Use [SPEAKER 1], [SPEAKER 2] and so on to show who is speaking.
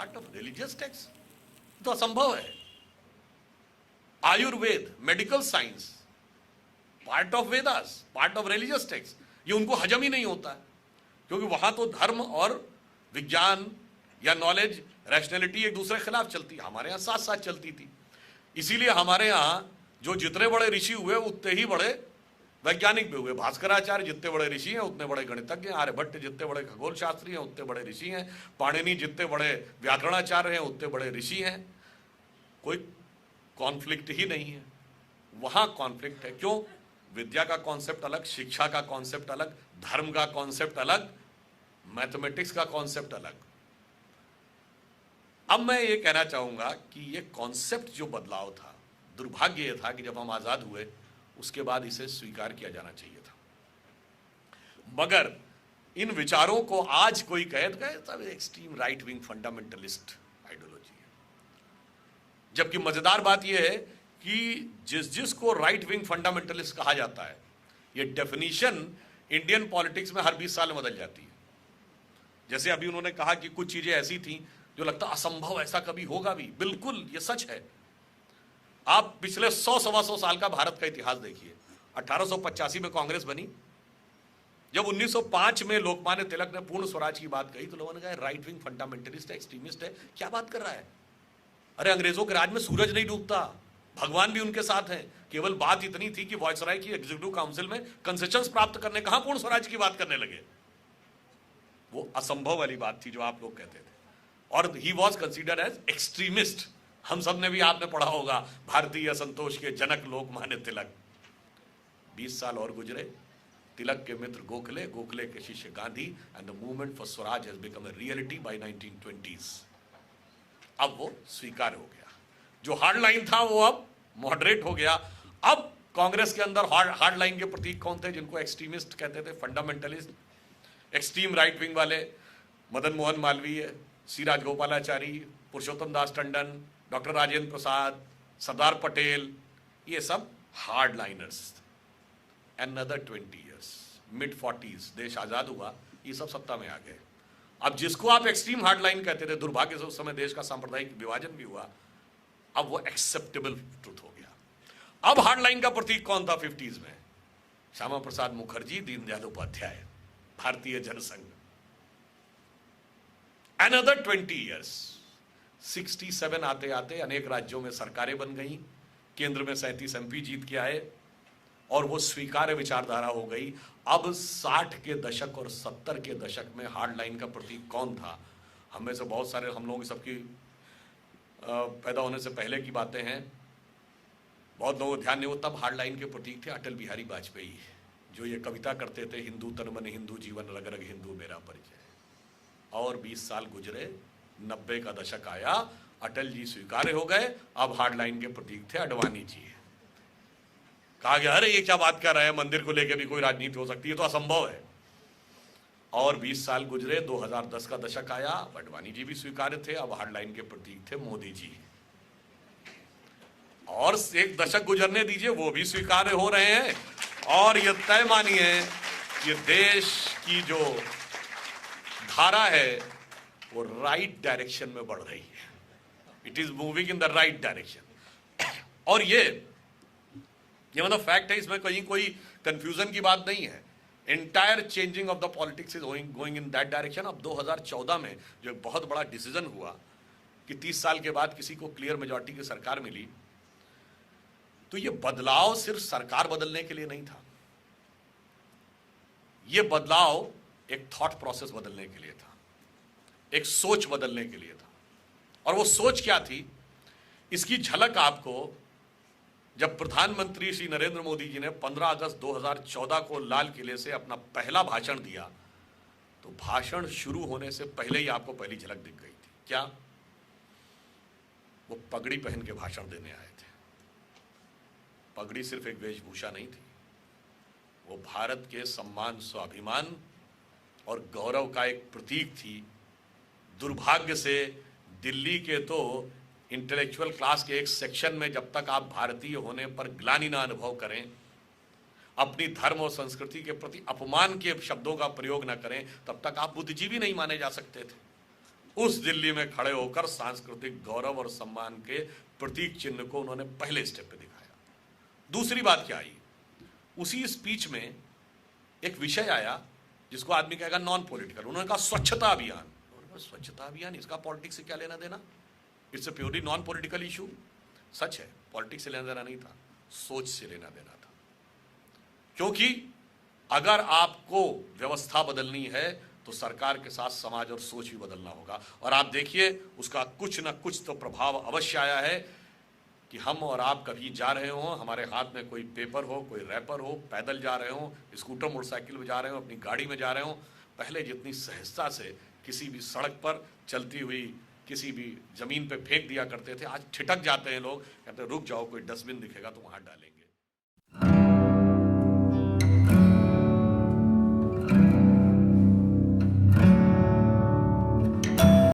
[SPEAKER 1] Part of religious text? तो असंभव है। Ayurveda, medical science, part of Vedas, part of religious text, ये उनको हजम ही नहीं होता है, क्योंकि वहां तो धर्म और विज्ञान या नॉलेज, रैशनैलिटी एक दूसरे के खिलाफ चलती है। हमारे यहां साथ साथ चलती थी। इसीलिए हमारे यहां जो जितने बड़े ऋषि हुए उतने ही बड़े वैज्ञानिक भी हुए। भास्कराचार्य जितने बड़े ऋषि हैं उतने बड़े गणितज्ञ हैं, आर्यभट्ट जितने बड़े खगोल शास्त्री हैं उतने बड़े ऋषि हैं, पाणिनि जितने बड़े व्याकरणाचार्य हैं उतने बड़े ऋषि हैं। कोई कॉन्फ्लिक्ट ही नहीं है। वहां कॉन्फ्लिक्ट है। क्यों? विद्या का कॉन्सेप्ट अलग, शिक्षा का कॉन्सेप्ट अलग, धर्म का कॉन्सेप्ट अलग, मैथमेटिक्स का कॉन्सेप्ट अलग। अब मैं ये कहना चाहूंगा कि ये कॉन्सेप्ट जो बदलाव था, दुर्भाग्य ये था कि जब हम आजाद हुए उसके बाद इसे स्वीकार किया जाना चाहिए था। मगर इन विचारों को आज कोई कहे सब extreme right wing fundamentalist ideology है। जबकि मजेदार बात यह है कि जिसको राइट विंग फंडामेंटलिस्ट कहा जाता है, ये डेफिनेशन इंडियन पॉलिटिक्स में हर 20 साल में बदल जाती है। जैसे अभी उन्होंने कहा कि कुछ चीजें ऐसी थी जो लगता असंभव, ऐसा कभी होगा भी। बिल्कुल ये सच है। आप पिछले 100-125 साल का भारत का इतिहास देखिए। 1885 में कांग्रेस बनी। जब 1905 में लोकमान्य तिलक ने पूर्ण स्वराज की बात कही तो लोगों ने कहा राइट विंग फंडामेंटलिस्ट है, एक्सट्रीमिस्ट है, क्या बात कर रहा है। अरे अंग्रेजों के राज में सूरज नहीं डूबता, भगवान भी उनके साथ हैं। केवल बात इतनी थी कि वायसराय की एग्जीक्यूटिव काउंसिल में कंसेशंस प्राप्त करने, कहां पूर्ण स्वराज की बात करने लगे। वो असंभव वाली बात थी जो आप लोग कहते थे। और he was considered as extremist. हम सब ने भी, आपने पढ़ा होगा, भारतीय असंतोष के जनक लोकमान्य तिलक। 20 साल और गुजरे, तिलक के मित्र गोखले, गोखले के शिष्य Gandhi, and the movement for Swaraj has become a reality by 1920s। अब वो स्वीकार हो गया। जो हार्ड लाइन था वो अब मॉडरेट हो गया। अब कांग्रेस के अंदर हार्ड लाइन के प्रतीक कौन थे, जिनको एक्सट्रीमिस्ट कहते थे, फंडामेंटलिस्ट, एक्सट्रीम राइट विंग वाले? मदन मोहन मालवीय, सी राजगोपालाचारी, पुरुषोत्तम दास टंडन, डॉक्टर राजेंद्र प्रसाद, सरदार पटेल, ये सब hard liners. Another 20 years, mid-40s, देश आजाद हुआ, ये सब सत्ता में आ गए। अब जिसको आप एक्सट्रीम हार्ड लाइन कहते थे, दुर्भाग्य से उस समय देश का सांप्रदायिक विभाजन भी हुआ, अब वो एक्सेप्टेबल ट्रुथ हो गया। अब हार्ड लाइन का प्रतीक कौन था 50s में? श्यामा प्रसाद मुखर्जी, दीनदयाल उपाध्याय, भारतीय जनसंघ। Another 20 years, 67 आते आते अनेक राज्यों में सरकारें बन गई, केंद्र में 37 MP जीत के आए और वो स्वीकार्य विचारधारा हो गई। अब 60 के दशक और 70 के दशक में हार्ड लाइन का प्रतीक कौन था? हम में से बहुत सारे, हम लोग सबकी पैदा होने से पहले की बातें हैं, बहुत लोगों को ध्यान नहीं हो, तब हार्ड लाइन के प्रतीक थे अटल बिहारी वाजपेयी, जो ये कविता करते थे, हिंदू तन मन हिंदू जीवन रग रग हिंदू मेरा परिचय। और 20 साल गुजरे, 90 का दशक आया, अटल जी स्वीकार्य हो गए। अब हार्ड लाइन के प्रतीक थे अडवाणी जी। कहा गया अरे ये क्या बात कर रहे हैं, मंदिर को लेकर भी कोई राजनीति हो सकती है, तो असंभव है। और 20 साल गुजरे, 2010 का दशक आया, अडवाणी जी भी स्वीकार्य थे। अब हार्ड लाइन के प्रतीक थे मोदी जी। और एक दशक गुजरने दीजिए, वो भी स्वीकार्य हो रहे हैं। और ये तय मानिए, ये देश की जो धारा है वो राइट डायरेक्शन में बढ़ रही है। It is moving in the right direction. और ये मतलब फैक्ट है, इसमें कहीं कोई कंफ्यूजन की बात नहीं है। Entire changing of the politics is going in that direction. अब 2014 में जो एक बहुत बड़ा डिसीजन हुआ कि 30 साल के बाद किसी को क्लियर मेजॉरिटी की सरकार मिली, तो ये बदलाव सिर्फ सरकार बदलने के लिए नहीं था, ये बदलाव एक थॉट प्रोसेस बदलने के लिए था, एक सोच बदलने के लिए था। और वो सोच क्या थी, इसकी झलक आपको जब प्रधानमंत्री श्री नरेंद्र मोदी जी ने 15 अगस्त 2014 को लाल किले से अपना पहला भाषण दिया, तो भाषण शुरू होने से पहले ही आपको पहली झलक दिख गई थी। क्या? वो पगड़ी पहन के भाषण देने आए थे। पगड़ी सिर्फ एक वेशभूषा नहीं थी, वो भारत के सम्मान, स्वाभिमान और गौरव का एक प्रतीक थी। दुर्भाग्य से दिल्ली के तो इंटेलेक्चुअल क्लास के एक सेक्शन में जब तक आप भारतीय होने पर ग्लानि ना अनुभव करें, अपनी धर्म और संस्कृति के प्रति अपमान के शब्दों का प्रयोग ना करें, तब तक आप बुद्धिजीवी नहीं माने जा सकते थे। उस दिल्ली में खड़े होकर सांस्कृतिक गौरव और सम्मान के प्रतीक चिन्ह को उन्होंने पहले स्टेप पे दिखाया। दूसरी बात क्या आई, उसी स्पीच में एक विषय आया जिसको आदमी कहेगा नॉन पॉलिटिकल। उन्होंने कहा स्वच्छता अभियान। स्वच्छता अभियान, इसका पॉलिटिक्स से क्या लेना देना? It's a purely non political issue. सच है, पॉलिटिक्स से लेना देना नहीं था, सोच से लेना देना था। क्योंकि अगर आपको व्यवस्था बदलनी है तो सरकार के साथ समाज और सोच भी बदलना होगा। और आप देखिए उसका कुछ ना कुछ तो प्रभाव अवश्य आया है कि हम और आप कभी जा रहे हो, हमारे हाथ में कोई पेपर हो, कोई रैपर हो, पैदल जा रहे हो, स्कूटर मोटरसाइकिल में जा रहे हो, अपनी गाड़ी में जा रहे हो, पहले जितनी सहजता से किसी भी सड़क पर चलती हुई किसी भी जमीन पे फेंक दिया करते थे, आज ठिठक जाते हैं लोग, कहते हैं रुक जाओ, कोई डस्टबिन दिखेगा तो वहां डालेंगे।